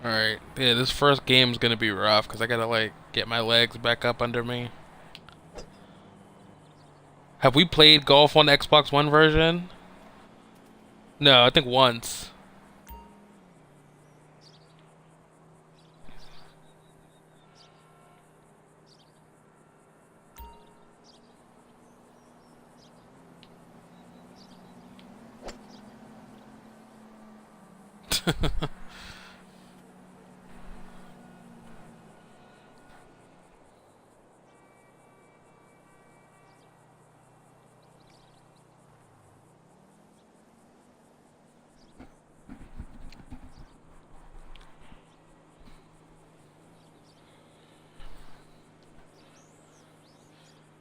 Alright. Yeah, this first game's gonna be rough because I gotta, like, get my legs back up under me. Have we played golf on the Xbox One version? No, I think once.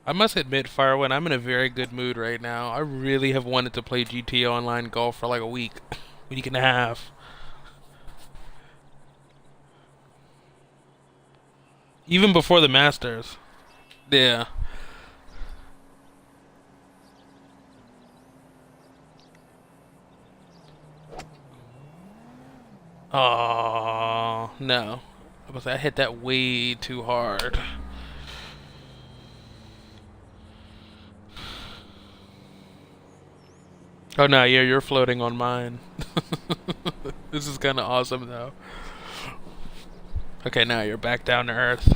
I must admit, Firewind, I'm in a very good mood right now. I really have wanted to play GTA Online Golf for like a week and a half. Even before the Masters. Yeah. Oh no. I hit that way too hard. Oh no, yeah, you're floating on mine. This is kind of awesome though. Okay, now you're back down to earth.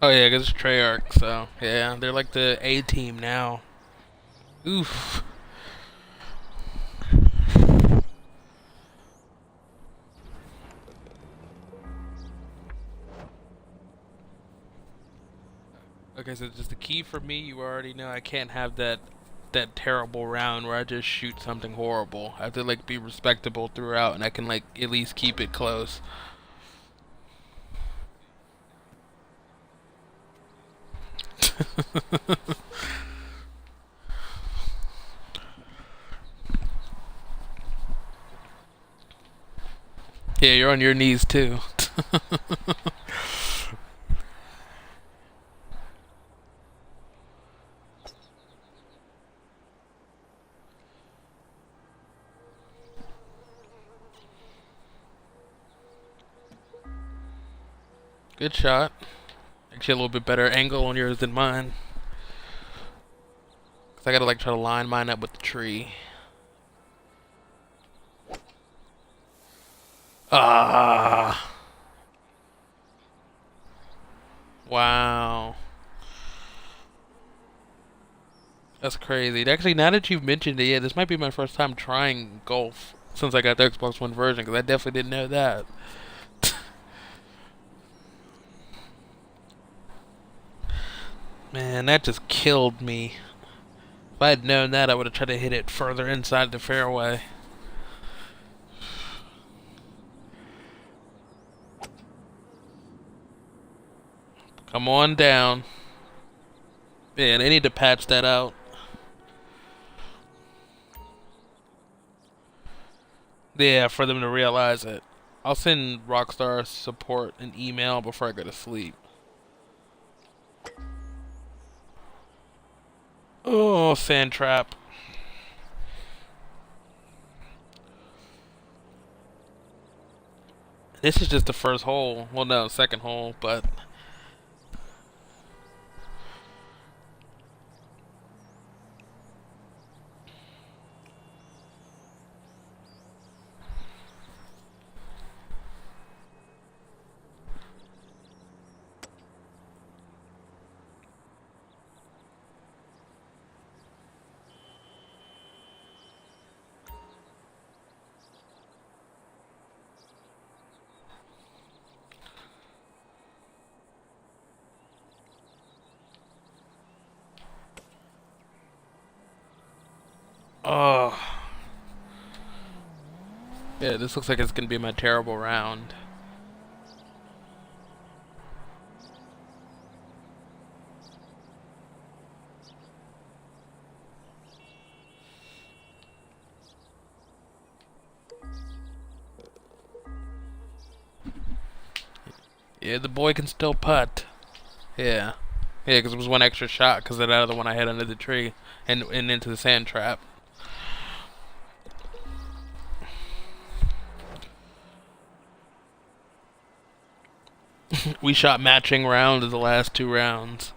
Oh yeah, because it's Treyarch, so yeah, they're like the A team now. Oof. Okay, so just the key for me, you already know I can't have that terrible round where I just shoot something horrible. I have to like be respectable throughout, and I can like at least keep it close. Yeah, you're on your knees too. Good shot. Actually, a little bit better angle on yours than mine. Cause I gotta like try to line mine up with the tree. Ah, wow, that's crazy. Actually, now that you've mentioned it, yeah, this might be my first time trying golf since I got the Xbox One version. Cause I definitely didn't know that. Man, that just killed me. If I had known that, I would have tried to hit it further inside the fairway. Come on down. Yeah, they need to patch that out. Yeah, for them to realize it. I'll send Rockstar support an email before I go to sleep. Oh, sand trap. This is just the first hole. Well, no, second hole, but Oh. Yeah, this looks like it's gonna be my terrible round. Yeah, the boy can still putt. Yeah. Yeah, because it was one extra shot because of that other one I had under the tree and into the sand trap. We shot matching rounds the last two rounds.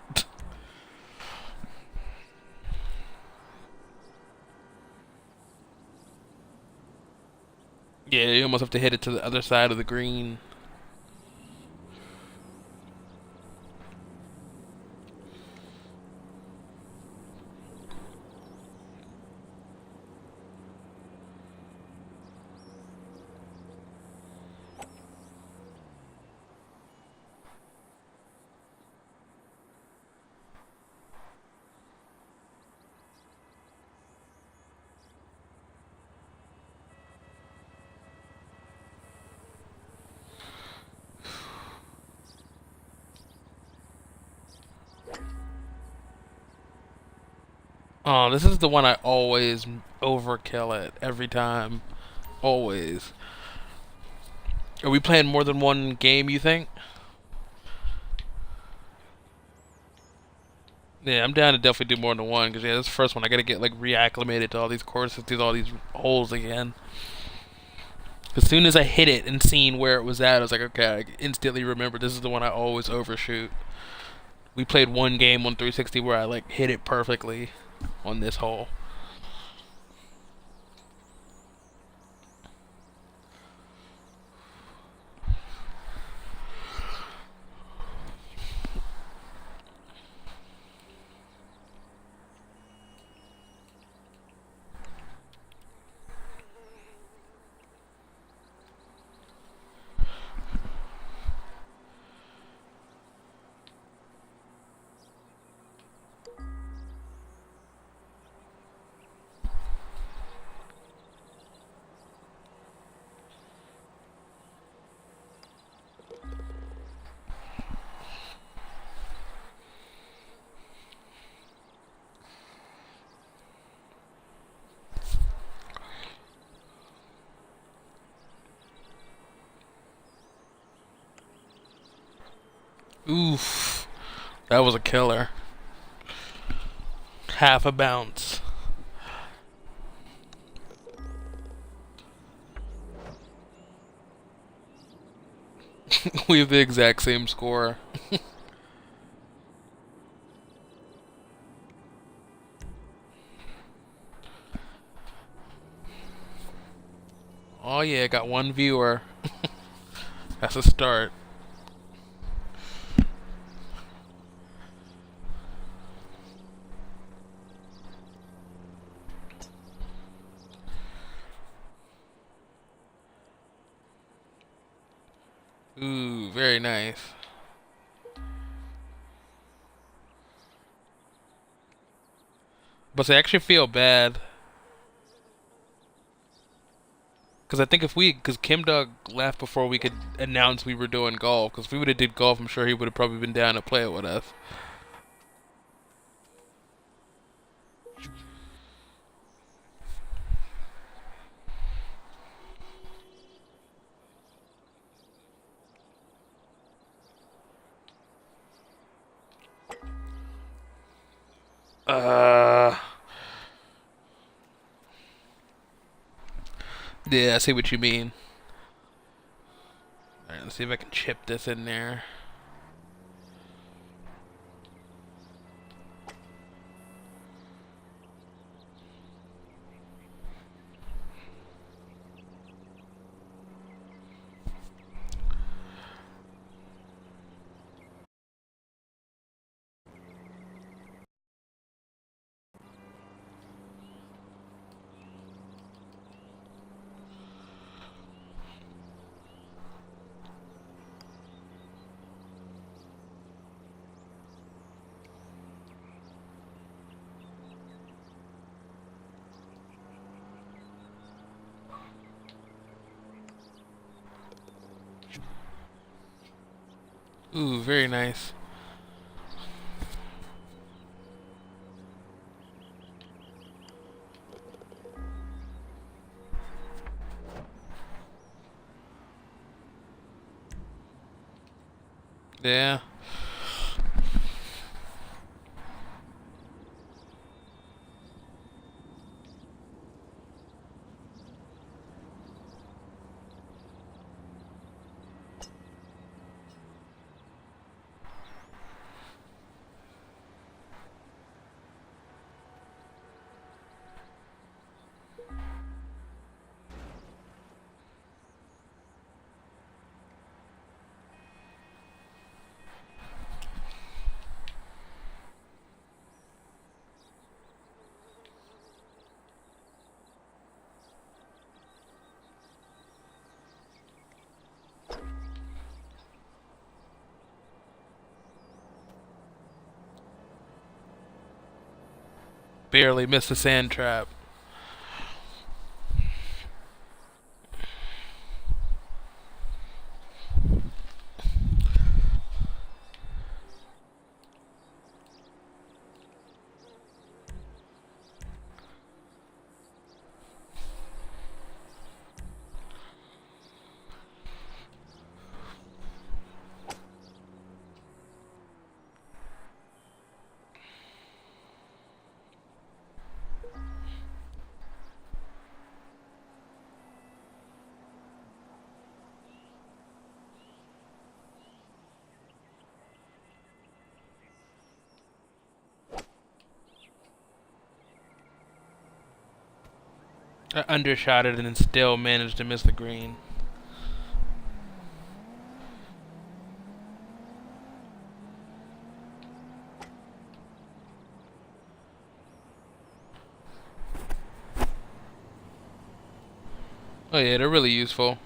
Yeah, you almost have to hit it to the other side of the green. Oh, this is the one I always overkill it every time. Always. Are we playing more than one game, you think? Yeah, I'm down to definitely do more than one because yeah, this first one I gotta get like reacclimated to all these courses, to all these holes again. As soon as I hit it and seen where it was at, I was like, okay, I instantly remember this is the one I always overshoot. We played one game on 360 where I like hit it perfectly on this hole. Oof. That was a killer. Half a bounce. We have the exact same score. Oh yeah, got one viewer. That's a start. Ooh, very nice. But I actually feel bad because I think because Kim Dog left before we could announce we were doing golf. Because if we would have did golf, I'm sure he would have probably been down to play it with us. Uh, yeah, I see what you mean. All right, let's see if I can chip this in there. Ooh, very nice. Yeah. Barely missed the sand trap. I undershot it and then still managed to miss the green. Oh yeah, they're really useful.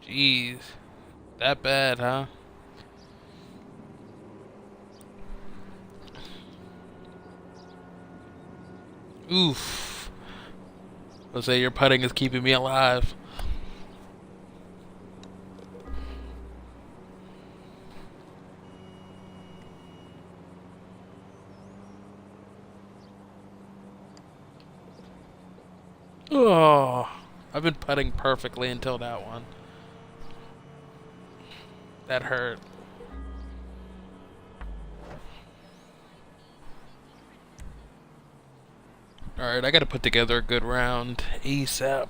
Jeez. That bad, huh? Oof. I'll say your putting is keeping me alive. Oh, I've been putting perfectly until that one. That hurt. Alright, I gotta put together a good round ASAP.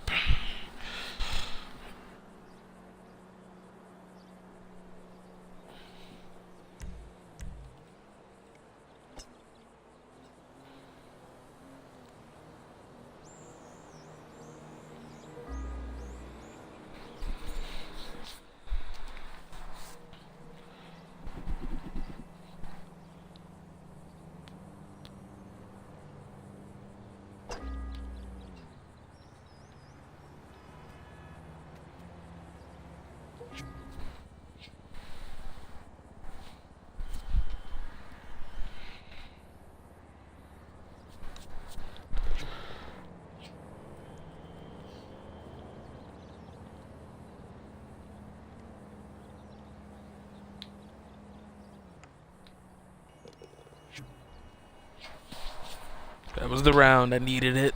That was the round. I needed it.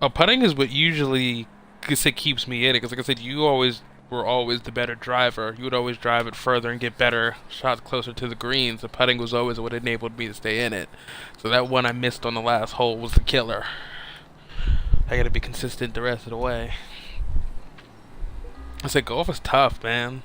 Oh, putting is what usually, cause it keeps me in it. Because like I said, you always were always the better driver. You would always drive it further and get better shots closer to the greens. The putting was always what enabled me to stay in it. So that one I missed on the last hole was the killer. I gotta be consistent the rest of the way. I said golf is tough, man.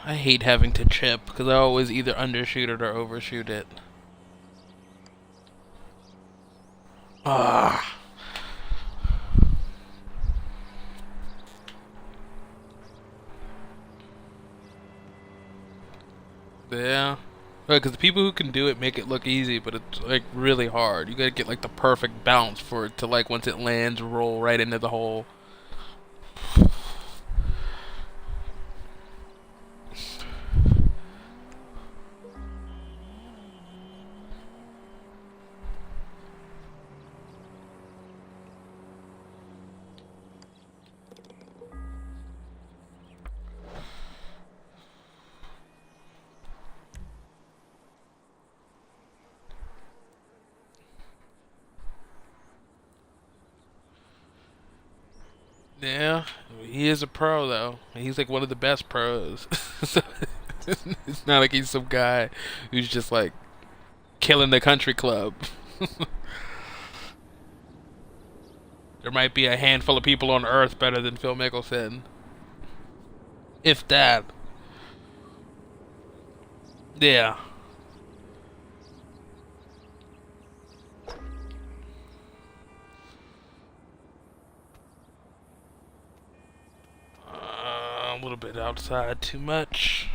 I hate having to chip because I always either undershoot it or overshoot it. Ah. Yeah. Because the people who can do it make it look easy, but it's like really hard. You gotta get like the perfect bounce for it to like once it lands, roll right into the hole. Yeah, he is a pro though. He's like one of the best pros. So it's not like he's some guy who's just like killing the country club. There might be a handful of people on Earth better than Phil Mickelson, if that. Yeah. A little bit outside, too much.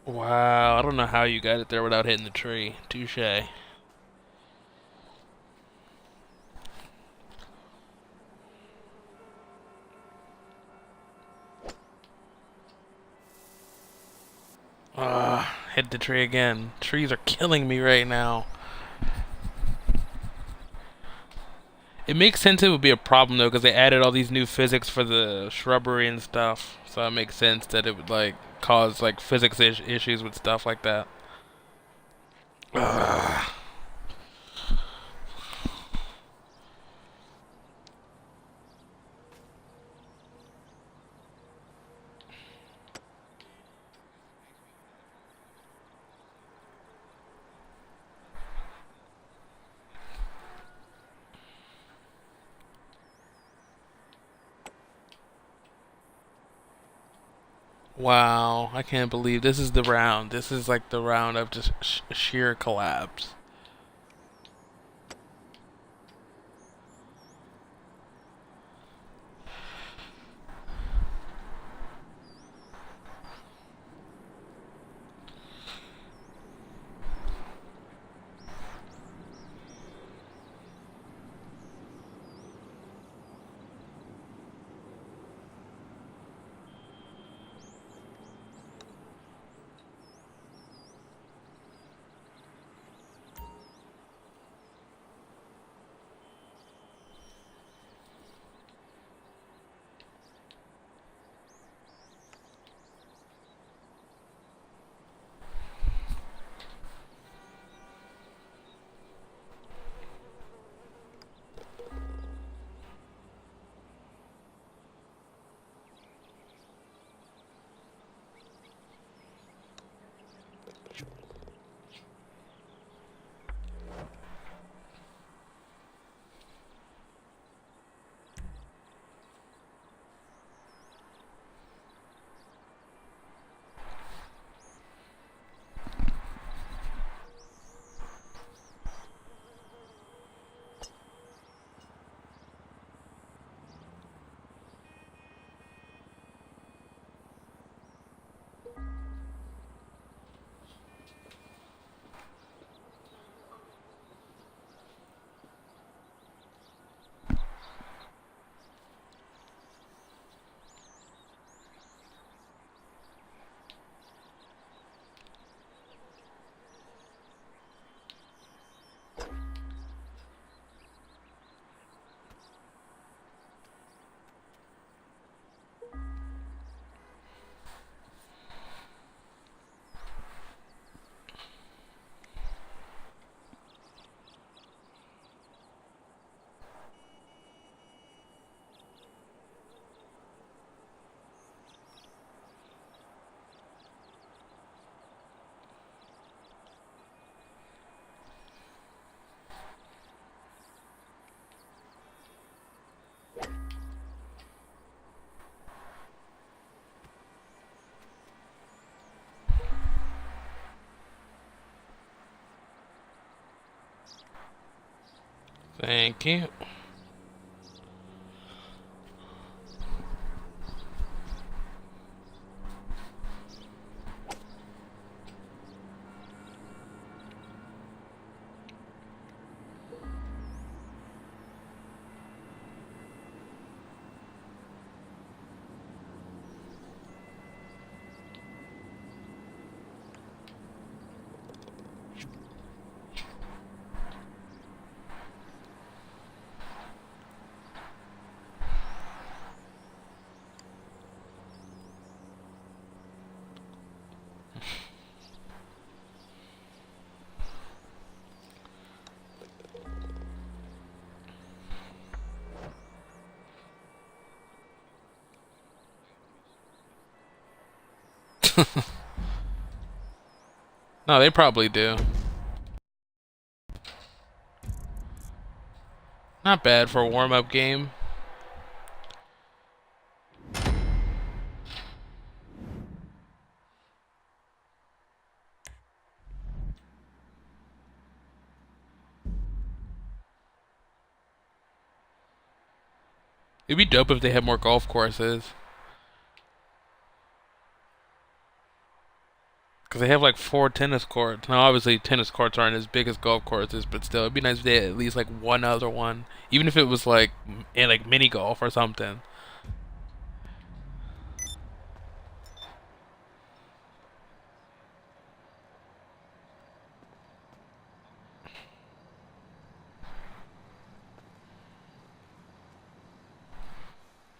Wow, I don't know how you got it there without hitting the tree. Touche. Hit the tree again. Trees are killing me right now. It makes sense it would be a problem though, because they added all these new physics for the shrubbery and stuff. So it makes sense that it would like cause like physics issues with stuff like that. Ugh. Wow, I can't believe this is the round. This is like the round of just sheer collapse. Thank you. No, they probably do. Not bad for a warm-up game. It'd be dope if they had more golf courses. Because they have like 4 tennis courts. Now, obviously, tennis courts aren't as big as golf courses, but still, it'd be nice if they had at least like one other one. Even if it was like in like mini golf or something.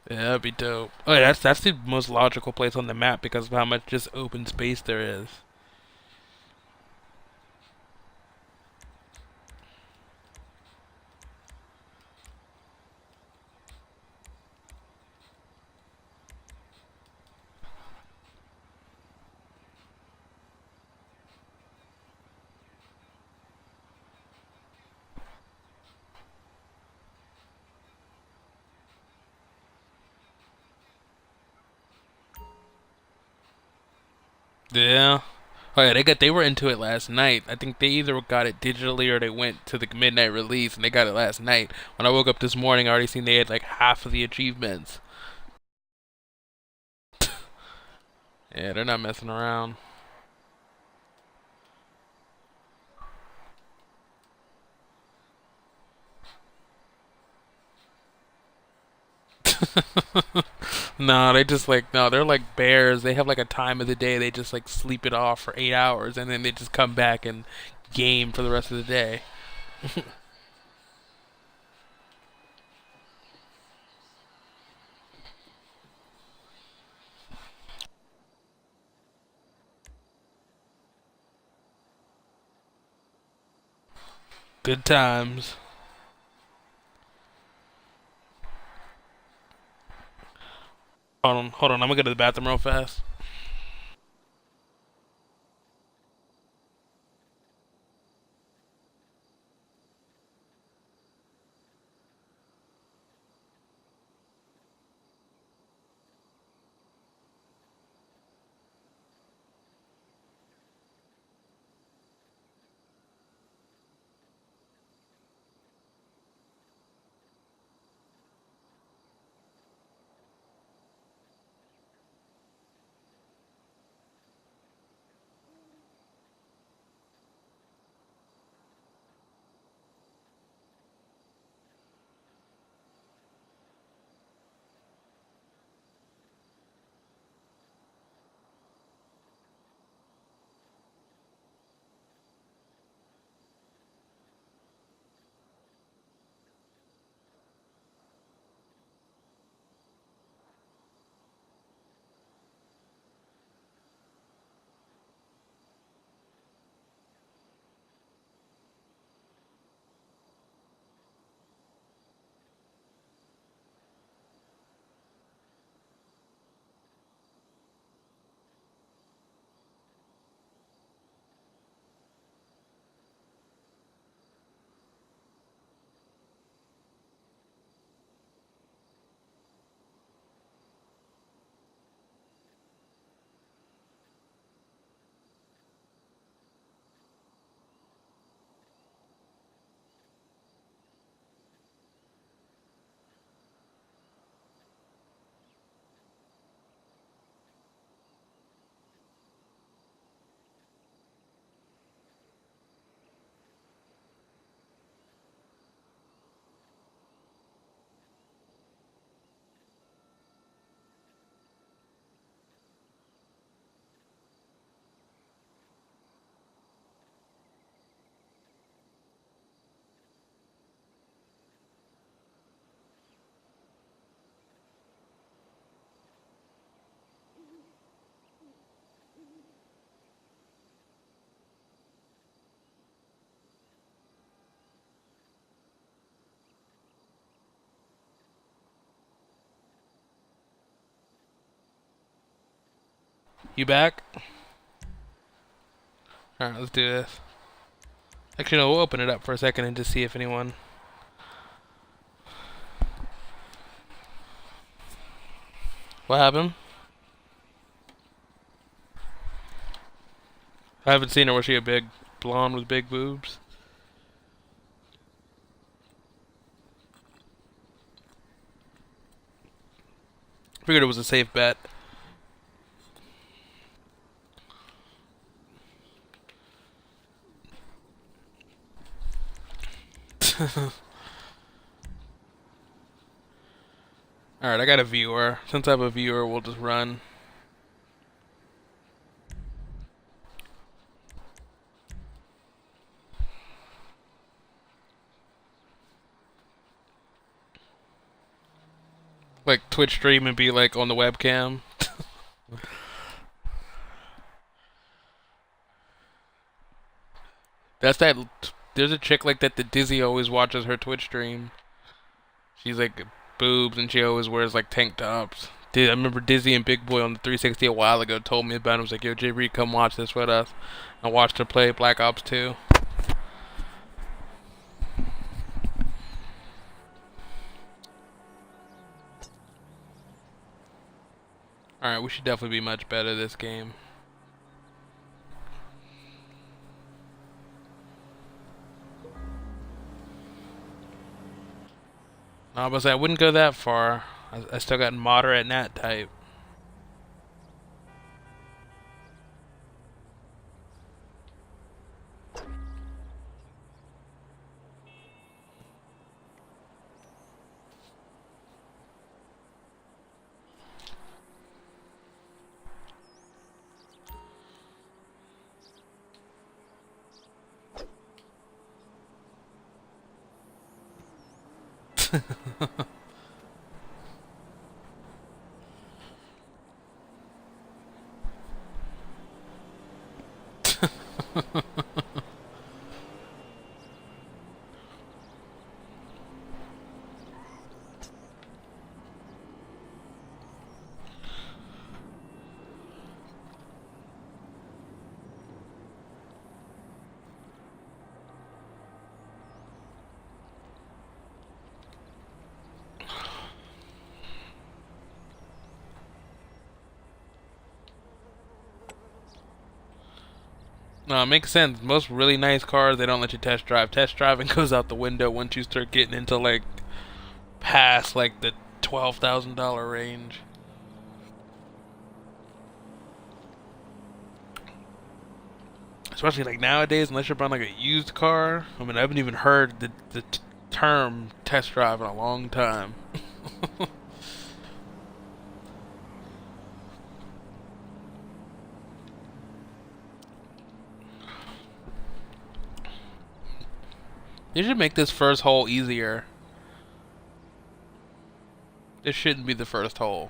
Yeah, that'd be dope. Oh, yeah, that's the most logical place on the map because of how much just open space there is. Yeah. Oh yeah, they were into it last night. I think they either got it digitally or they went to the midnight release and they got it last night. When I woke up this morning, I already seen they had like half of the achievements. Yeah, they're not messing around. No, they just like no, they're like bears. They have like a time of the day they just like sleep it off for 8 hours and then they just come back and game for the rest of the day. Good times. Hold on. I'm gonna go to the bathroom real fast. You back? Alright, let's do this. Actually, no, we'll open it up for a second and just see if anyone... What happened? I haven't seen her. Was she a big blonde with big boobs? Figured it was a safe bet. Alright, I got a viewer. Since I have a viewer, we'll just run. Like Twitch stream and be like on the webcam. That's that. There's a chick like that Dizzy always watches her Twitch stream. She's like boobs and she always wears like tank tops. Dude, I remember Dizzy and Big Boy on the 360 a while ago told me about it. I was like, yo, J. Reed, come watch this with us. I watched her play Black Ops 2. Alright, we should definitely be much better this game. No, but I wouldn't go that far. I still got moderate nat type. No, it makes sense. Most really nice cars, they don't let you test drive. Test driving goes out the window once you start getting into like past like the $12,000 range. Especially like nowadays, unless you're buying like a used car. I mean, I haven't even heard the term test drive in a long time. You should make this first hole easier. This shouldn't be the first hole.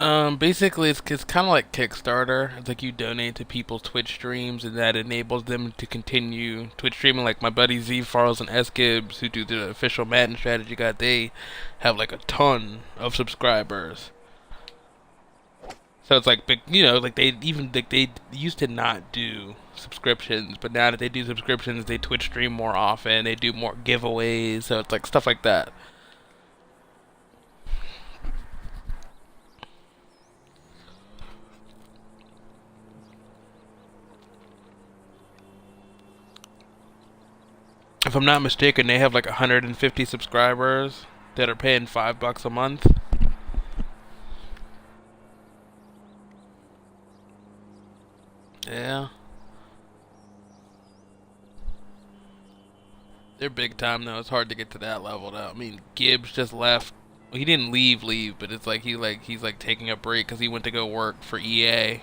Basically, it's kind of like Kickstarter. It's like you donate to people's Twitch streams, and that enables them to continue Twitch streaming. Like my buddy Z Farls and S Gibbs, who do the official Madden strategy guide, they have like a ton of subscribers. So it's like big, like they used to not do subscriptions, but now that they do subscriptions, they Twitch stream more often. They do more giveaways, so it's like stuff like that. If I'm not mistaken, they have like 150 subscribers that are paying $5 a month. Yeah, they're big time though. It's hard to get to that level though. I mean, Gibbs just left. Well, he didn't leave, but it's like he's like taking a break because he went to go work for EA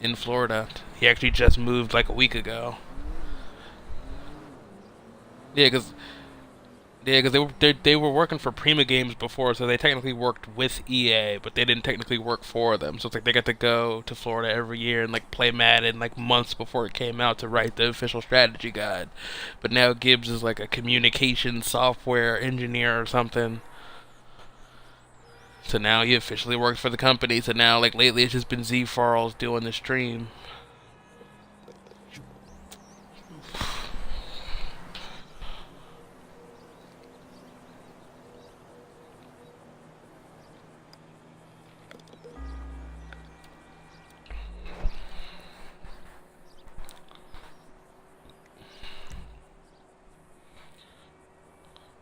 in Florida. He actually just moved like a week ago. Yeah, because they were working for Prima Games before, so they technically worked with EA, but they didn't technically work for them. So it's like they got to go to Florida every year and like play Madden like months before it came out to write the official strategy guide. But now Gibbs is like a communication software engineer or something. So now he officially works for the company. So now like lately it's just been Z Farls doing the stream.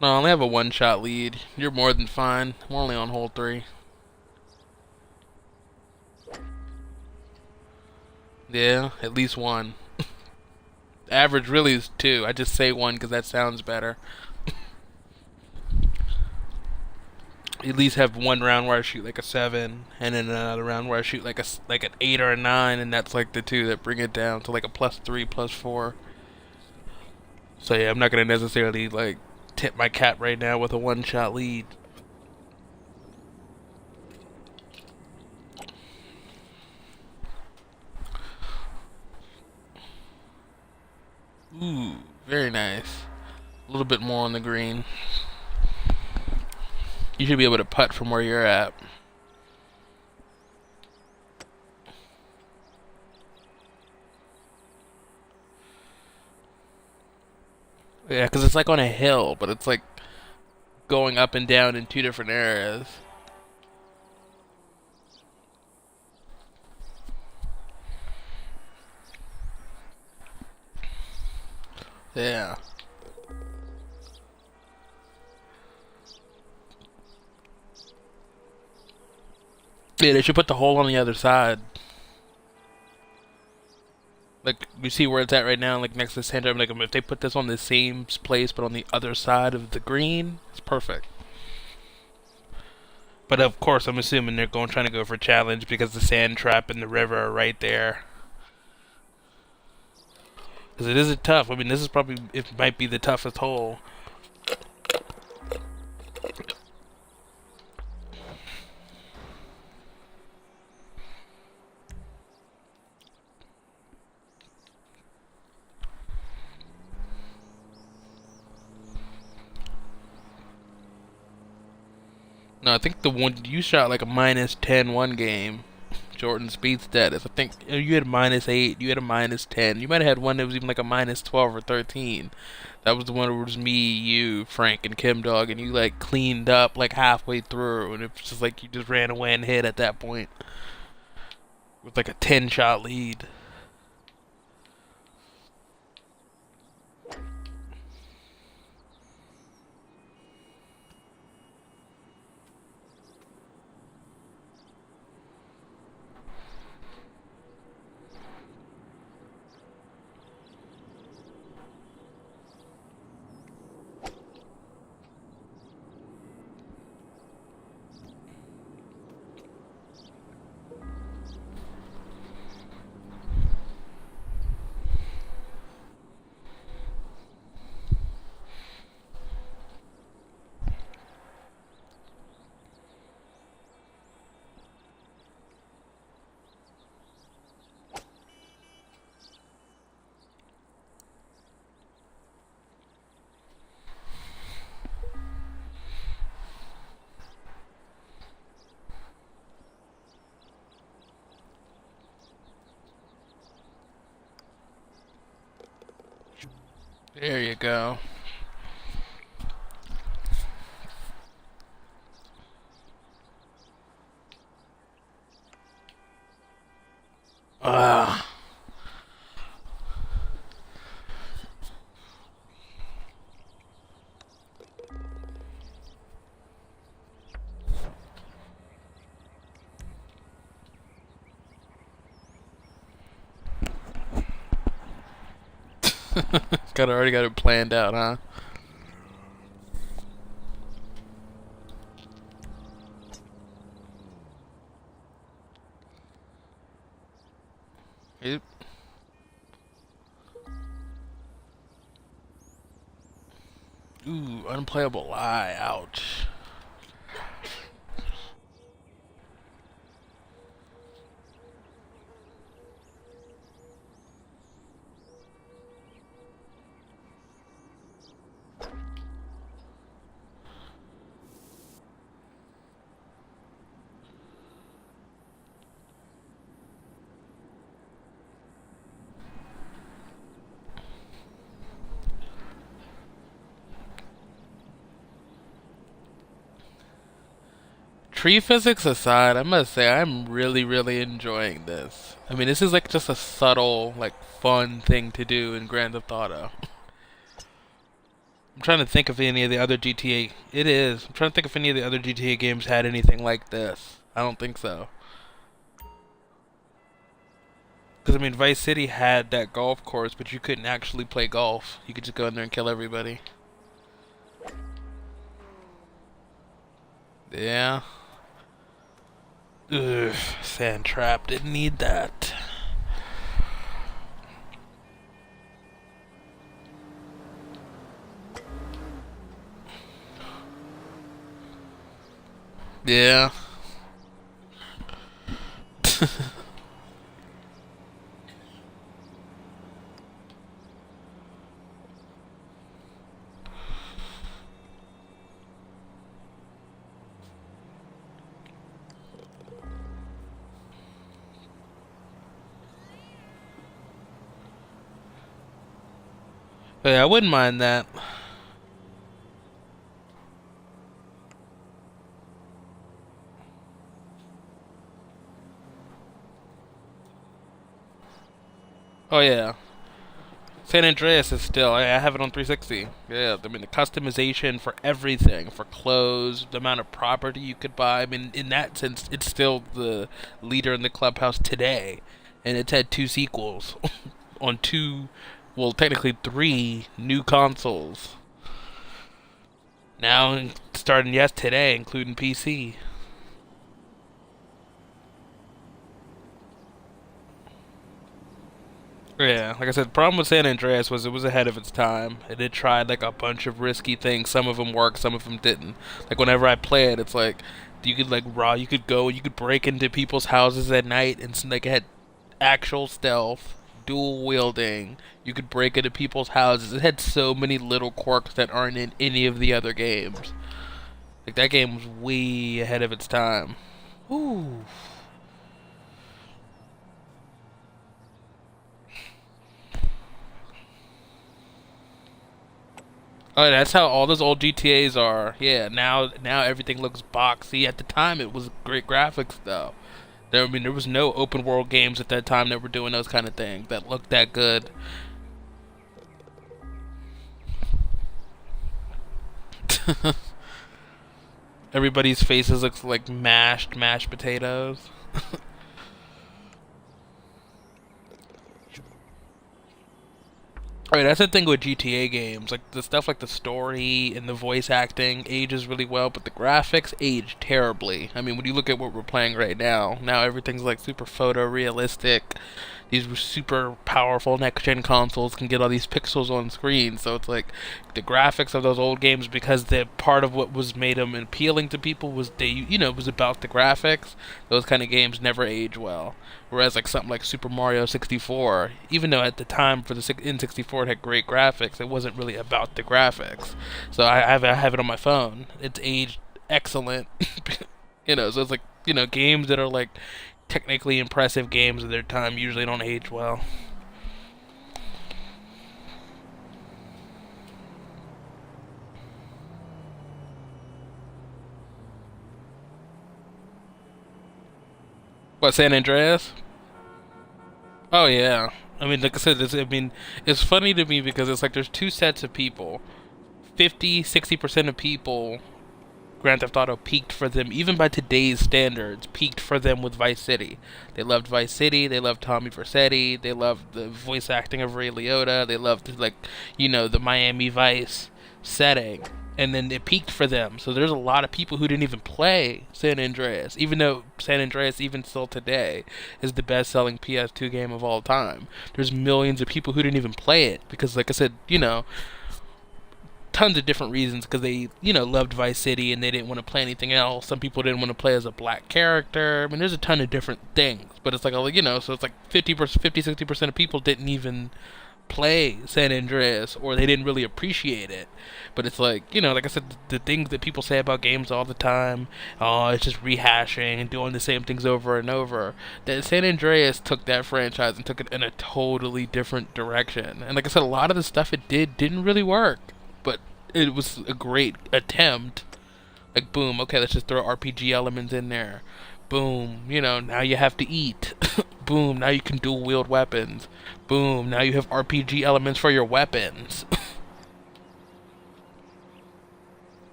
No, I only have a one-shot lead. You're more than fine. I'm only on hole 3. Yeah, at least one. Average really is 2. I just say 1 because that sounds better. At least have one round where I shoot like a 7, and then another round where I shoot like an 8 or a 9, and that's like the 2 that bring it down to like a +3, +4. So yeah, I'm not gonna necessarily like tip my cap right now with a one-shot lead. Ooh, very nice. A little bit more on the green. You should be able to putt from where you're at. Yeah, because it's like on a hill, but it's like going up and down in 2 different areas. Yeah. Yeah, they should put the hole on the other side. Like, you see where it's at right now, like next to the center. I'm like, if they put this on the same place but on the other side of the green, it's perfect. But of course, I'm assuming they're trying to go for challenge because the sand trap and the river are right there. Because it is tough. I mean, this is probably, it might be the toughest hole. No, I think the one you shot like a -10 one game. Jordan speed status. I think you had -8. You had a -10. You might have had one that was even like a -12 or 13. That was the one where it was me, you, Frank, and Kim Dog, and you like cleaned up like halfway through, and it was just like you just ran away and hit at that point with like a 10-shot lead. There you go. Ah. Already got it planned out, huh? Yep. Ooh, unplayable lie. Ouch. Tree physics aside, I must say I'm really, really enjoying this. I mean, this is like just a subtle, like fun thing to do in Grand Theft Auto. I'm trying to think if any of the other GTA. It is. I'm trying to think if any of the other GTA games had anything like this. I don't think so. Because I mean, Vice City had that golf course, but you couldn't actually play golf. You could just go in there and kill everybody. Yeah. Ugh, sand trap. Didn't need that. Yeah. But yeah, I wouldn't mind that. Oh yeah. San Andreas is still. I have it on 360. Yeah, I mean the customization for everything, for clothes, the amount of property you could buy. I mean, in that sense, it's still the leader in the clubhouse today, and it's had two sequels on two, well, technically three new consoles. Now, starting today, including PC. Yeah, like I said, the problem with San Andreas was it was ahead of its time. It tried like a bunch of risky things. Some of them worked, some of them didn't. Like whenever I play it, it's like you could like you could go, you could break into people's houses at night, and like it had actual stealth, dual wielding. You could break into people's houses. It had so many little quirks that aren't in any of the other games. Like that game was way ahead of its time. Ooh. Oh, that's how all those old GTA's are. Yeah, now everything looks boxy. At the time, it was great graphics though. I mean, there was no open world games at that time that were doing those kind of things that looked that good. Everybody's faces looks like mashed potatoes. Right, that's the thing with GTA games. Like the stuff like the story and the voice acting ages really well, but the graphics age terribly. I mean, when you look at what we're playing right now everything's like super photorealistic. These super powerful next gen consoles can get all these pixels on screen, so it's like the graphics of those old games, because the part of what was made them appealing to people was was about the graphics. Those kind of games never age well. Whereas like something like Super Mario 64, even though at the time for the N64 it had great graphics, it wasn't really about the graphics. So I have it on my phone. It's aged excellent. So it's like games that are like technically impressive games of their time usually don't age well. What, San Andreas? Oh yeah. I mean, like I said, it's funny to me because it's like there's two sets of people. 50, 60% of people, Grand Theft Auto peaked for them, even by today's standards, peaked for them with Vice City. They loved Vice City, they loved Tommy Vercetti, they loved the voice acting of Ray Liotta, they loved, like, the Miami Vice setting. And then it peaked for them. So there's a lot of people who didn't even play San Andreas, even though San Andreas, even still today, is the best selling PS2 game of all time. There's millions of people who didn't even play it because, like I said, tons of different reasons because they, loved Vice City and they didn't want to play anything else. Some people didn't want to play as a black character. I mean, there's a ton of different things, but it's like, so it's like 60% of people didn't even play San Andreas or they didn't really appreciate it. But it's like, like I said, the things that people say about games all the time, oh, it's just rehashing and doing the same things over and over. That San Andreas took that franchise and took it in a totally different direction. And like I said, a lot of the stuff it didn't really work. But it was a great attempt. Like, boom, okay, let's just throw RPG elements in there. Boom, now you have to eat. Boom, now you can dual wield weapons. Boom, now you have RPG elements for your weapons.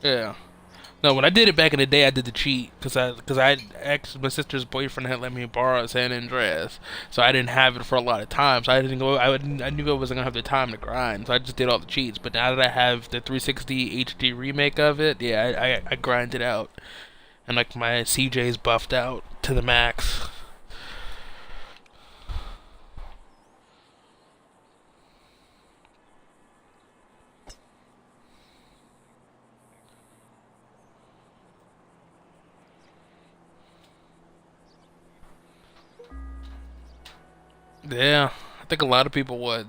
Yeah. No, when I did it back in the day, I did the cheat because I actually my sister's boyfriend had let me borrow San Andreas, so I didn't have it for a lot of time. So I didn't go. I knew I wasn't gonna have the time to grind, so I just did all the cheats. But now that I have the 360 HD remake of it, yeah, I grind it out, and like my CJ's buffed out to the max. Yeah, I think a lot of people would.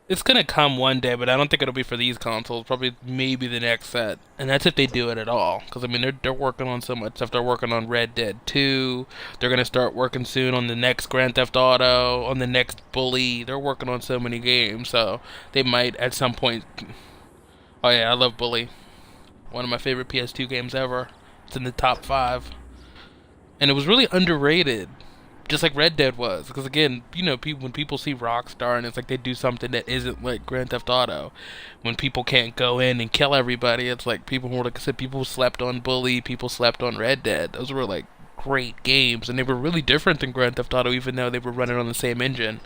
It's gonna come one day, but I don't think it'll be for these consoles. Probably maybe the next set, and that's if they do it at all. Because I mean, they're working on so much stuff. They're working on Red Dead 2. They're gonna start working soon on the next Grand Theft Auto, on the next Bully. They're working on so many games, so they might at some point. Oh yeah, I love Bully. One of my favorite PS2 games ever. It's in the top five, and it was really underrated, just like Red Dead was. Because again, people when people see Rockstar and it's like they do something that isn't like Grand Theft Auto, when people can't go in and kill everybody, it's like people were like I said, people slept on Bully, people slept on Red Dead. Those were like great games, and they were really different than Grand Theft Auto, even though they were running on the same engine.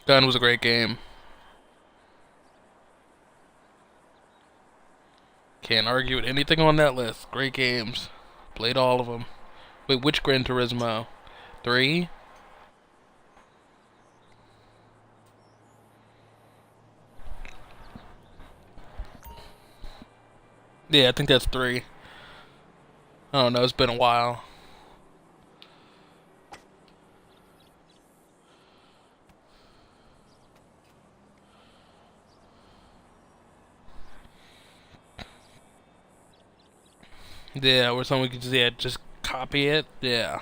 Gun was a great game. Can't argue with anything on that list. Great games. Played all of them. Wait, which Gran Turismo? Three? Yeah, I think that's three. I don't know. It's been a while. Yeah, where someone could just just copy it. Yeah,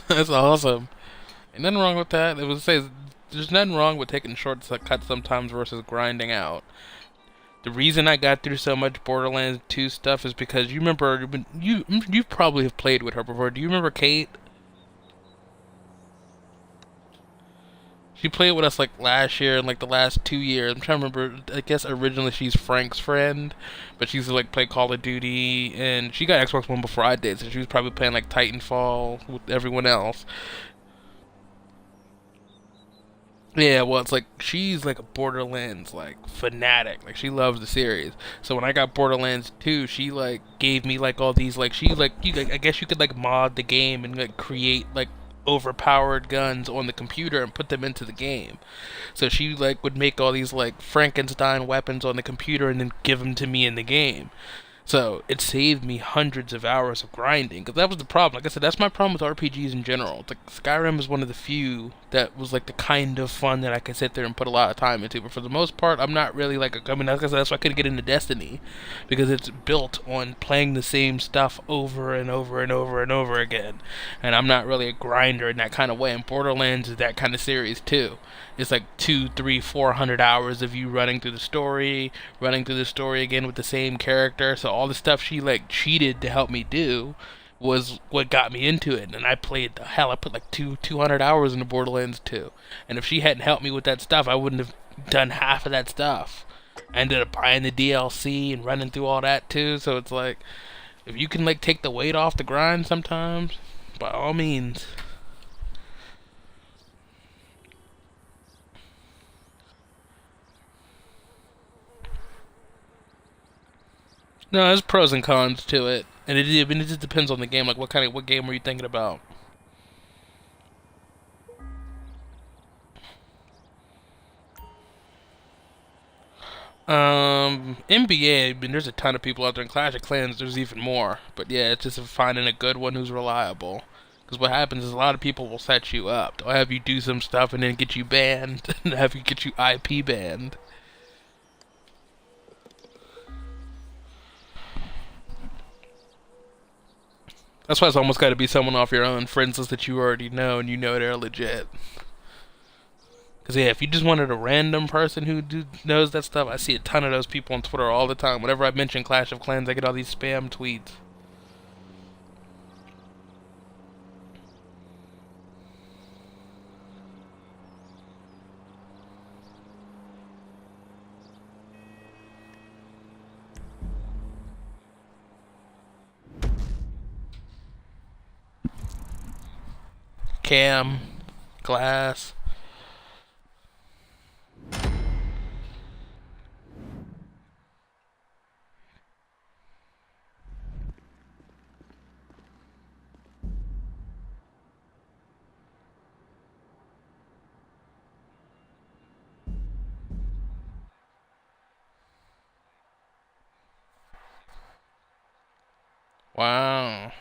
that's awesome. Ain't nothing wrong with that. It was says there's nothing wrong with taking shortcuts sometimes versus grinding out. The reason I got through so much Borderlands 2 stuff is because you remember you probably have played with her before. Do you remember Kate? She played with us like last year and like the last 2 years. I'm trying to remember. I guess originally she's Frank's friend, but she's like played Call of Duty and she got Xbox One before I did, so she was probably playing like Titanfall with everyone else. Yeah, well, it's like she's like a Borderlands like fanatic. Like she loves the series. So when I got Borderlands 2, she like gave me like all these like she like you like I guess you could like mod the game and like create like overpowered guns on the computer and put them into the game. So she like would make all these like Frankenstein weapons on the computer and then give them to me in the game. So it saved me hundreds of hours of grinding, because that was the problem. Like I said, that's my problem with RPGs in general. It's like Skyrim is one of the few that was like the kind of fun that I could sit there and put a lot of time into. But for the most part, I'm not really like I mean, like I said, that's why I couldn't get into Destiny, because it's built on playing the same stuff over and over and over and over again. And I'm not really a grinder in that kind of way. And Borderlands is that kind of series too. It's like 2, 3, 400 hours of you running through the story again with the same character. So all the stuff she like cheated to help me do was what got me into it. And I played the hell. I put like 200 hours into Borderlands 2. And if she hadn't helped me with that stuff, I wouldn't have done half of that stuff. I ended up buying the DLC and running through all that too. So it's like, if you can like take the weight off the grind sometimes, by all means. No, there's pros and cons to it, and I mean, it just depends on the game. Like, what game are you thinking about? NBA. I mean, there's a ton of people out there in Clash of Clans. There's even more, but yeah, it's just finding a good one who's reliable. Because what happens is a lot of people will set you up. They'll have you do some stuff and then get you banned, and have you get you IP banned. That's why it's almost got to be someone off your own friends list that you already know and you know they're legit. Because, yeah, if you just wanted a random person who knows that stuff, I see a ton of those people on Twitter all the time. Whenever I mention Clash of Clans, I get all these spam tweets. Cam, Glass. Wow.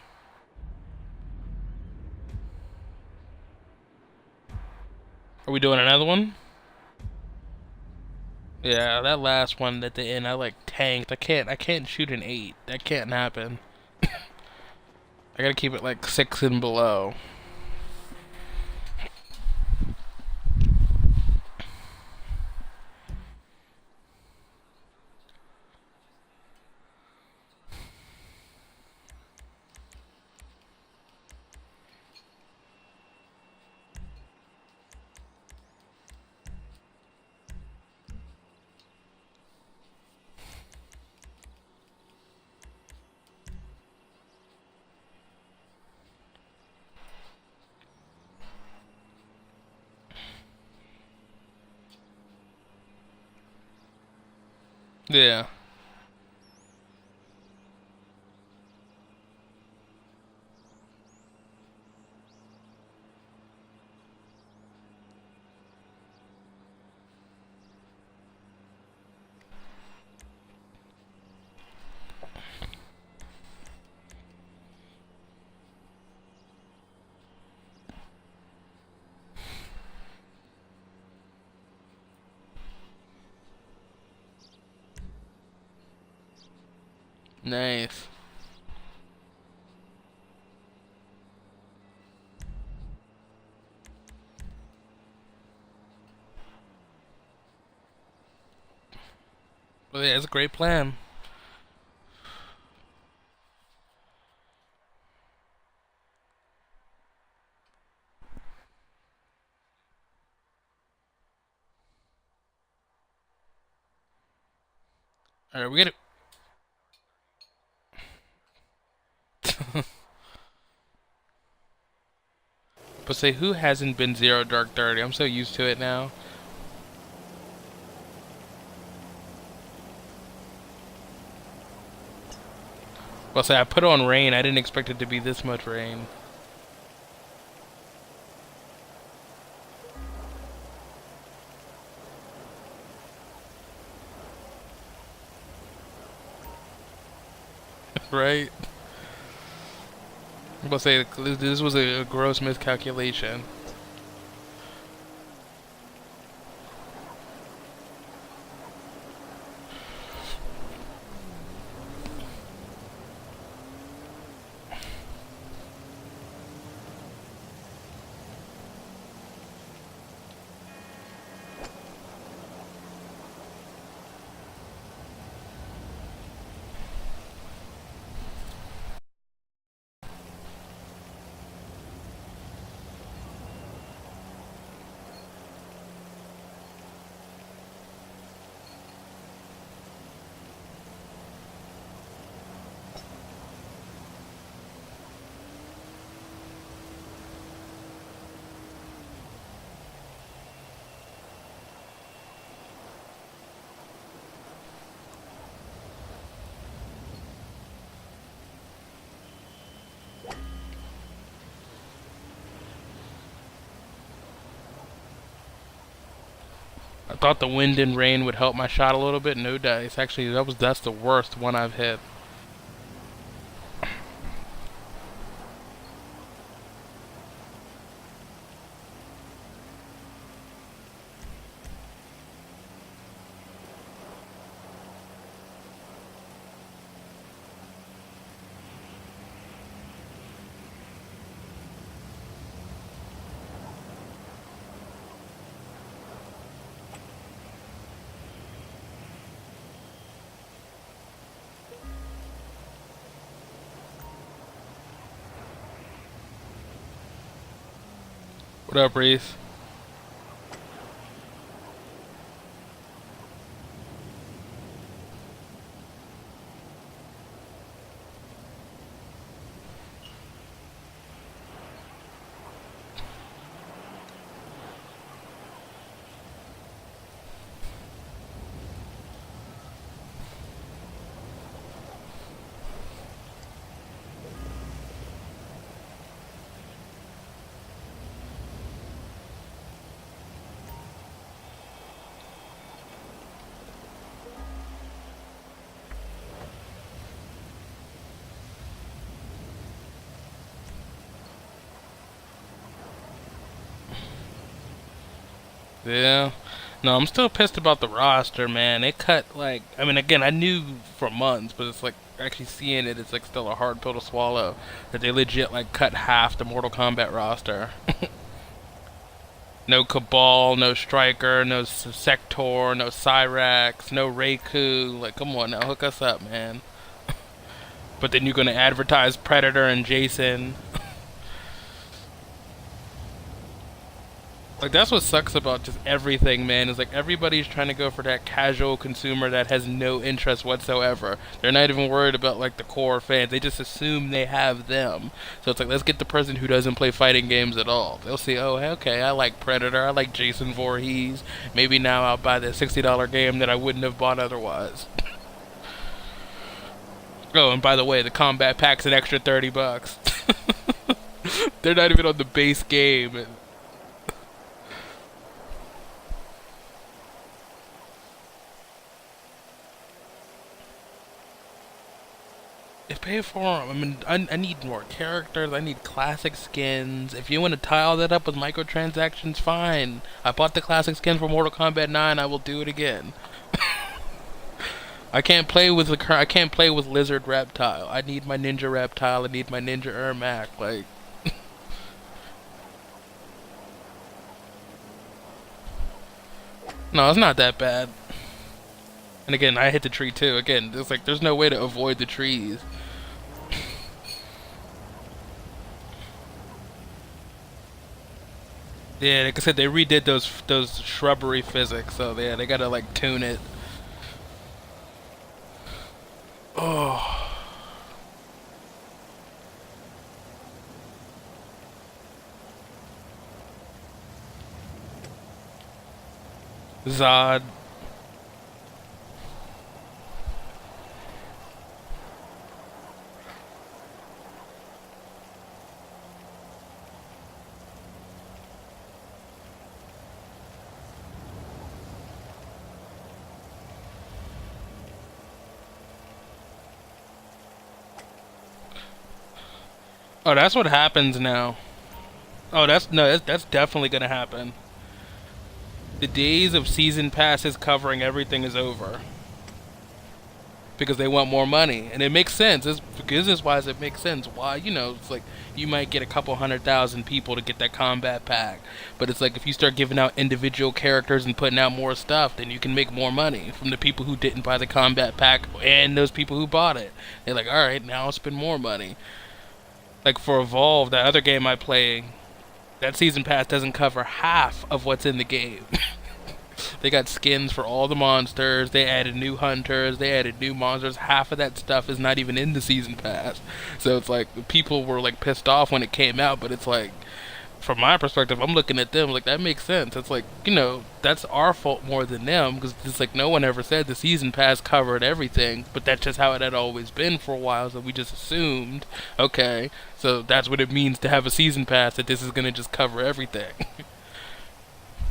Are we doing another one? Yeah, that last one at the end, I like tanked. I can't shoot an 8. That can't happen. I gotta keep it like 6 and below. Yeah. Nice. Well, yeah, it's a great plan. Alright, we gotta. But say, who hasn't been Zero Dark 30? I'm so used to it now. Well, say, I put on rain. I didn't expect it to be this much rain. Right? I'm about to say this was a gross miscalculation. I thought the wind and rain would help my shot a little bit. No dice. Actually, that's the worst one I've hit. What up, Reese? Yeah. No, I'm still pissed about the roster, man. They cut like I mean again, I knew for months, but it's like actually seeing it, it's like still a hard pill to swallow that they legit like cut half the Mortal Kombat roster. No Cabal, no Striker, no Sector, no Cyrax, no Raikou. Like, come on now, hook us up, man. But then you're gonna advertise Predator and Jason. Like that's what sucks about just everything, man. Is like everybody's trying to go for that casual consumer that has no interest whatsoever. They're not even worried about like the core fans. They just assume they have them. So it's like let's get the person who doesn't play fighting games at all. They'll see, oh, okay, I like Predator, I like Jason Voorhees. Maybe now I'll buy that $60 game that I wouldn't have bought otherwise. Oh, and by the way, the combat pack's an extra $30. They're not even on the base game. Pay for them. I mean, I need more characters. I need classic skins. If you want to tie all that up with microtransactions, fine. I bought the classic skin for Mortal Kombat 9. I will do it again. I can't play with Lizard Reptile. I need my Ninja Reptile. I need my Ninja Ermac. Like, no, it's not that bad. And again, I hit the tree too. Again, it's like there's no way to avoid the trees. Yeah, like I said, they redid those shrubbery physics, so yeah, they gotta like tune it. Oh, Zod. Oh, that's what happens now. Oh, that's definitely gonna happen. The days of season passes covering everything is over because they want more money, and it makes sense. It's business wise, it makes sense. Why, it's like you might get a couple 100,000 people to get that combat pack, but it's like if you start giving out individual characters and putting out more stuff, then you can make more money from the people who didn't buy the combat pack and those people who bought it. They're like, all right, now I'll spend more money. Like for Evolve, that other game I play, that season pass doesn't cover half of what's in the game. They got skins for all the monsters. They added new hunters. They added new monsters. Half of that stuff is not even in the season pass. So it's like people were like pissed off when it came out, but it's like from my perspective, I'm looking at them like that makes sense. It's like that's our fault more than them because it's like no one ever said the season pass covered everything, but that's just how it had always been for a while. So we just assumed, okay, so that's what it means to have a season pass that this is gonna just cover everything.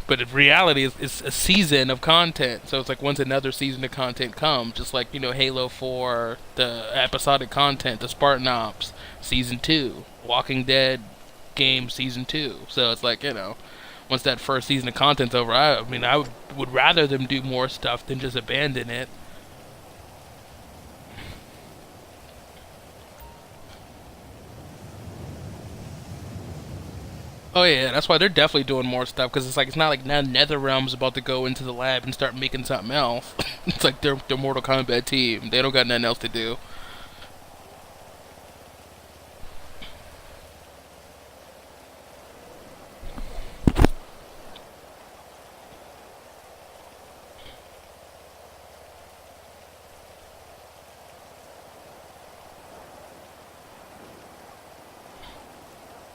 But in reality, it's a season of content. So it's like once another season of content comes, just like Halo 4, the episodic content, the Spartan Ops season 2, Walking Dead game season 2. So it's like once that first season of content's over, I mean, I would rather them do more stuff than just abandon it. Oh yeah, that's why they're definitely doing more stuff because it's like it's not like now NetherRealm's about to go into the lab and start making something else. It's like they're Mortal Kombat team. They don't got nothing else to do.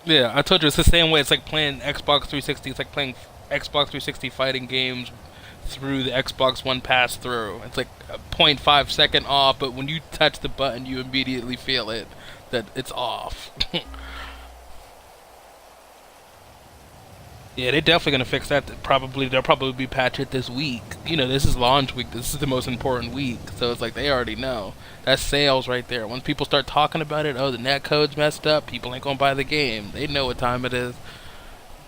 Yeah, I told you it's the same way. It's like playing Xbox 360. It's like playing Xbox 360 fighting games through the Xbox One pass through. It's like a point 0.5 second off, but when you touch the button, you immediately feel it that it's off. Yeah, they're definitely gonna fix that. Probably they'll probably be patched it this week. This is launch week. This is the most important week. So it's like they already know. That's sales right there. Once people start talking about it, oh, the net code's messed up. People ain't gonna buy the game. They know what time it is.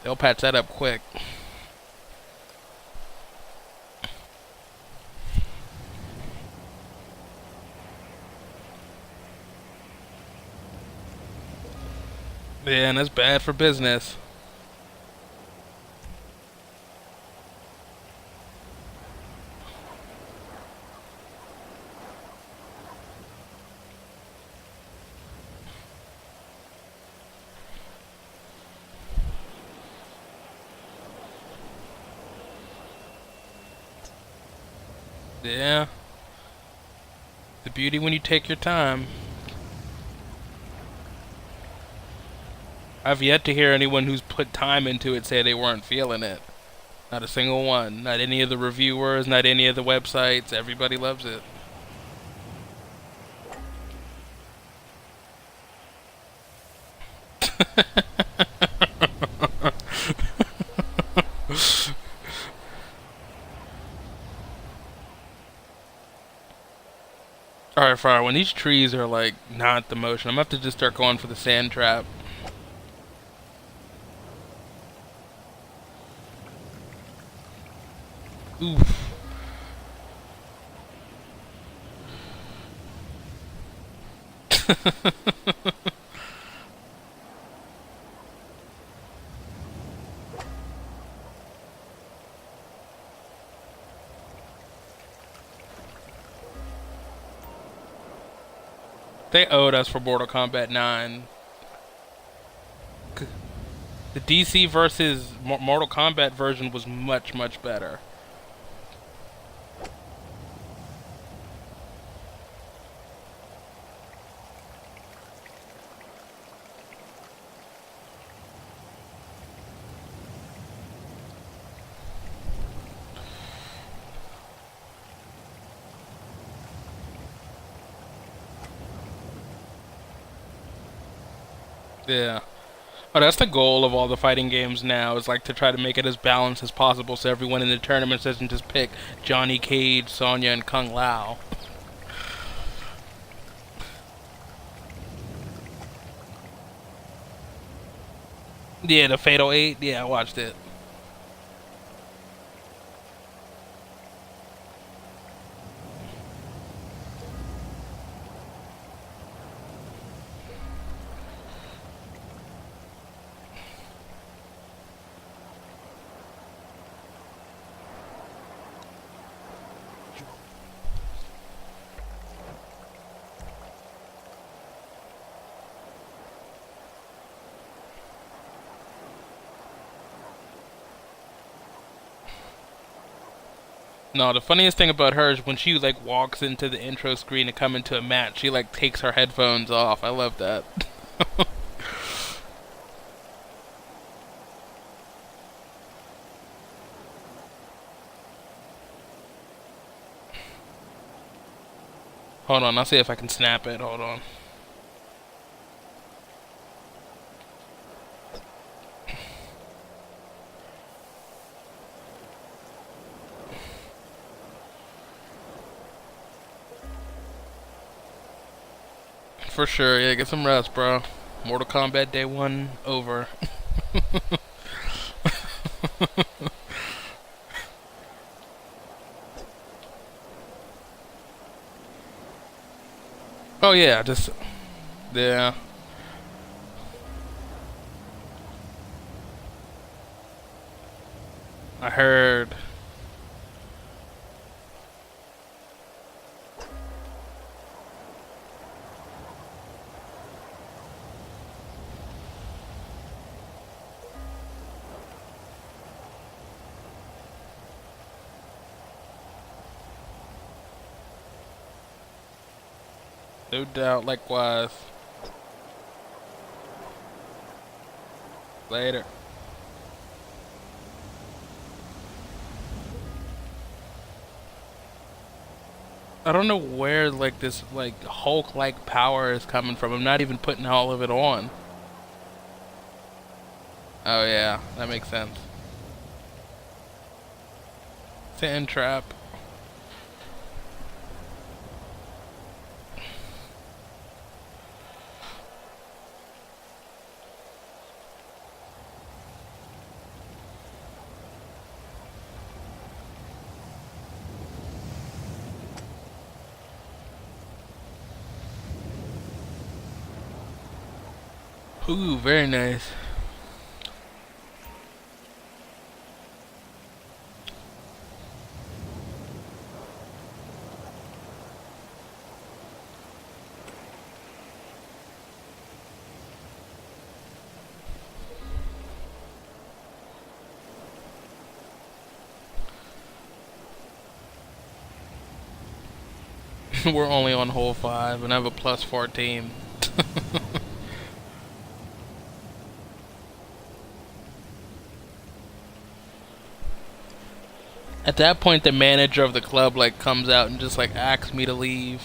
They'll patch that up quick. Yeah, and that's bad for business. Yeah, the beauty when you take your time. I've yet to hear anyone who's put time into it say they weren't feeling it. Not a single one. Not any of the reviewers, not any of the websites. Everybody loves it. Alright, Fire, when these trees are like not the motion, I'm gonna have to just start going for the sand trap. Oof. They owed us for Mortal Kombat 9. The DC versus Mortal Kombat version was much, much better. Yeah. Oh, that's the goal of all the fighting games now, is like to try to make it as balanced as possible so everyone in the tournament doesn't just pick Johnny Cage, Sonya, and Kung Lao. Yeah, the Fatal 8. Yeah, I watched it. No, the funniest thing about her is when she like walks into the intro screen to come into a match, she like takes her headphones off. I love that. Hold on, I'll see if I can snap it. Hold on. For sure, yeah, get some rest, bro. Mortal Kombat Day 1 over. Oh yeah, just yeah. I heard. No doubt, likewise. Later. I don't know where like this like Hulk like power is coming from. I'm not even putting all of it on. Oh yeah, that makes sense. Sand trap. Ooh, very nice. We're only on hole 5 and I have a plus 14. At that point, the manager of the club like comes out and just like asks me to leave.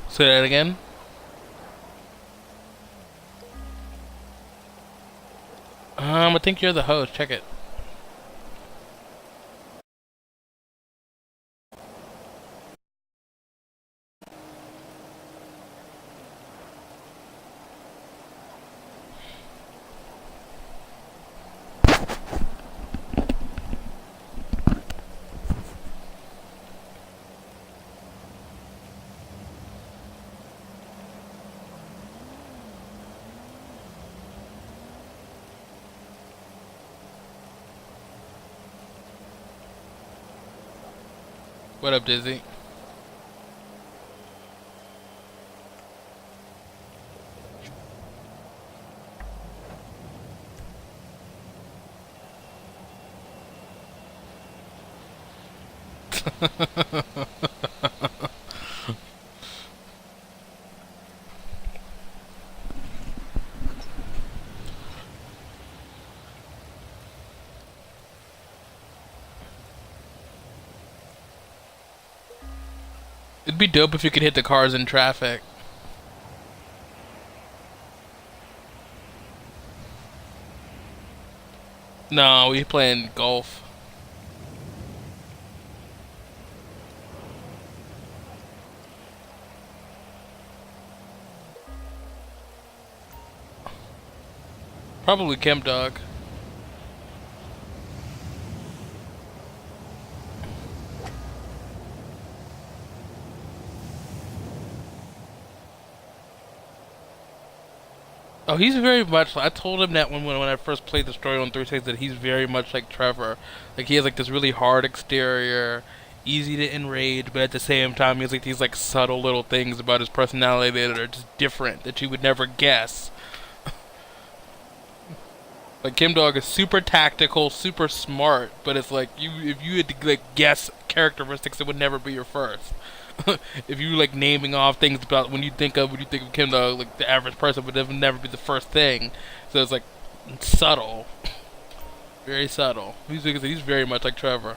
Say that again. I think you're the host. Check it. What up, Dizzy? It'd be dope if you could hit the cars in traffic. No, we playing golf. Probably Kim Dog. Oh, he's very much. I told him that when I first played the story on 360 that he's very much like Trevor. Like he has like this really hard exterior, easy to enrage, but at the same time he has like these like subtle little things about his personality that are just different that you would never guess. Like Kim Dog is super tactical, super smart, but it's like you if you had to like guess characteristics, it would never be your first. If you like naming off things about when you think of Kim Dog, like the average person would never be the first thing. So it's like subtle, very subtle. He's very much like Trevor.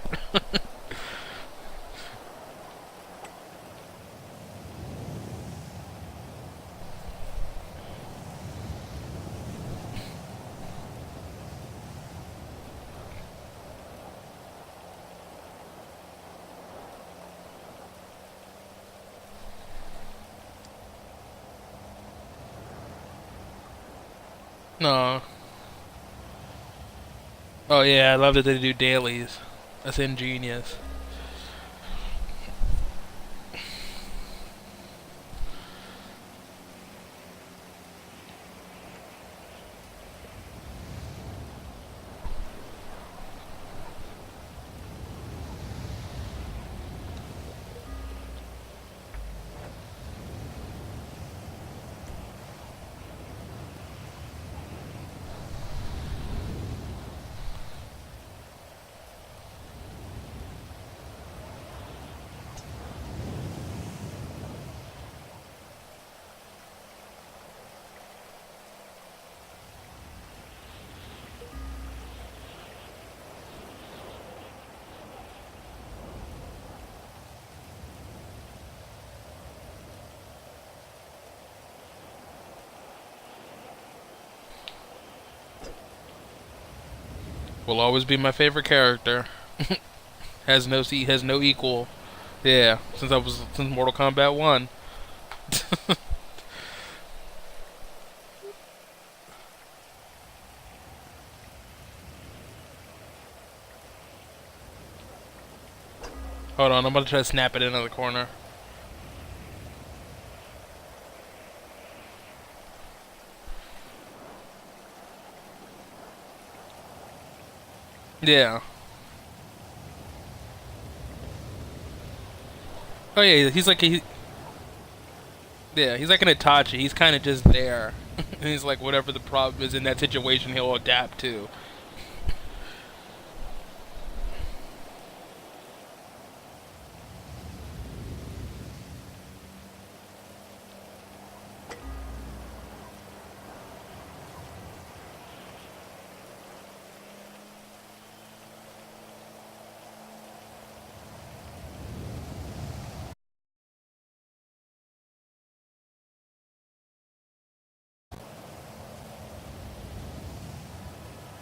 No. Oh yeah, I love that they do dailies. That's ingenious. Will always be my favorite character. Has no equal. Yeah, since Mortal Kombat 1. Hold on, I'm gonna try to snap it into the corner. Yeah. Oh yeah, yeah, he's like an Itachi. He's kind of just there. And he's like whatever the problem is in that situation, he'll adapt to.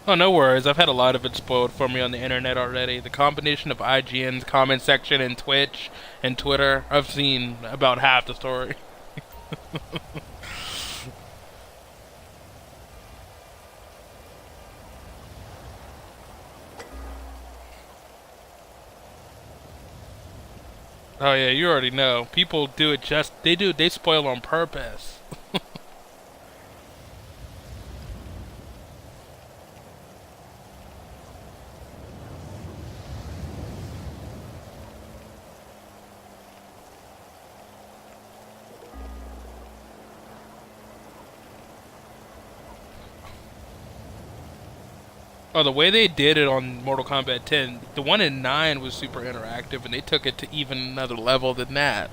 Oh, no worries. I've had a lot of it spoiled for me on the internet already. The combination of IGN's comment section and Twitch and Twitter, I've seen about half the story. Oh yeah, you already know. People do it they spoil on purpose. Oh, the way they did it on Mortal Kombat 10, the one in 9 was super interactive, and they took it to even another level than that.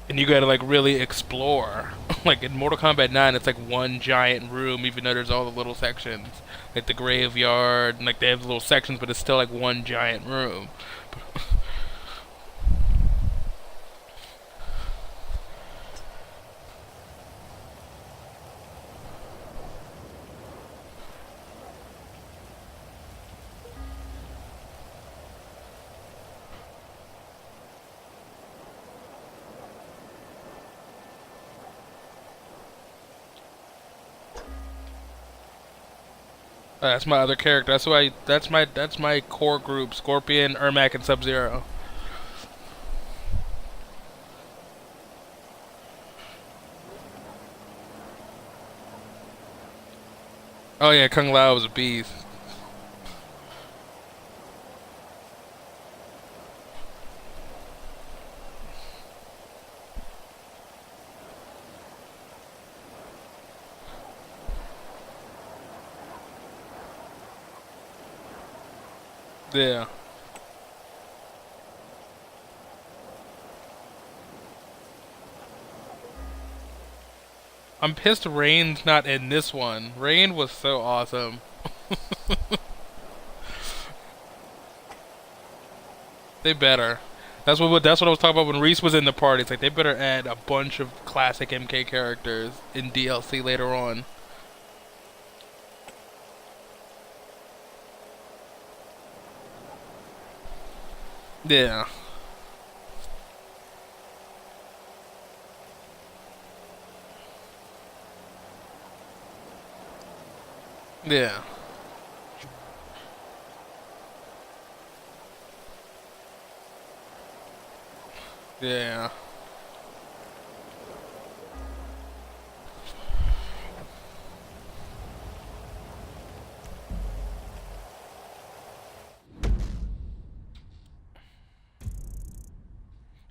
And you gotta like really explore. Like in Mortal Kombat 9, it's like one giant room, even though there's all the little sections, like the graveyard, and like they have little sections, but it's still like one giant room. That's my other character. That's why. That's my core group: Scorpion, Ermac, and Sub Zero. Oh yeah, Kung Lao was a beast. Yeah. I'm pissed Rain's not in this one. Rain was so awesome. They better. That's what I was talking about when Reese was in the party. It's like they better add a bunch of classic MK characters in DLC later on. Yeah. Yeah. Yeah.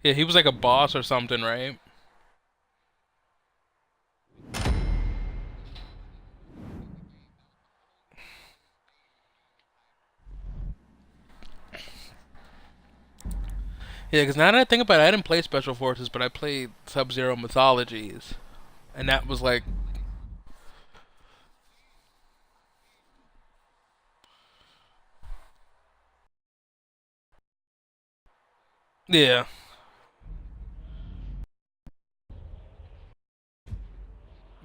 Yeah, he was like a boss or something, right? Yeah, because now that I think about it, I didn't play Special Forces, but I played Sub-Zero Mythologies. And that was like, yeah.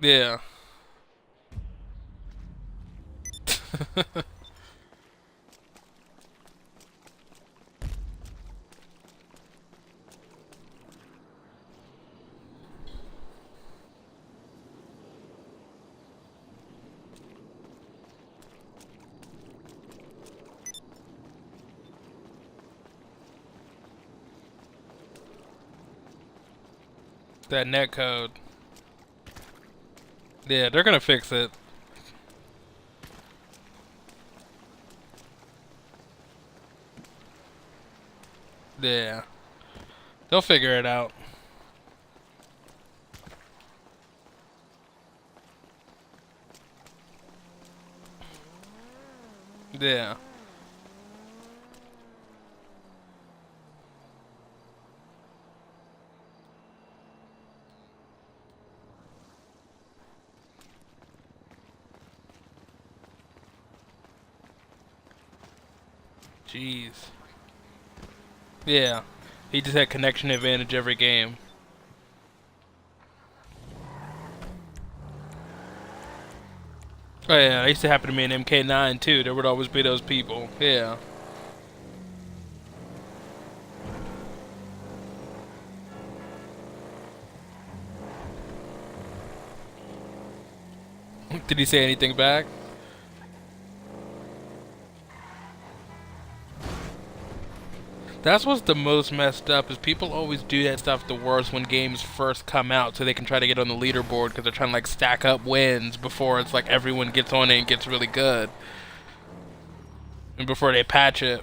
Yeah. That netcode. Yeah, they're gonna fix it. Yeah. They'll figure it out. Yeah. Jeez. Yeah. He just had connection advantage every game. Oh yeah, it used to happen to me in MK9 too. There would always be those people. Yeah. Did he say anything back? That's what's the most messed up is people always do that stuff the worst when games first come out so they can try to get on the leaderboard because they're trying to like stack up wins before it's like everyone gets on it and gets really good. And before they patch it.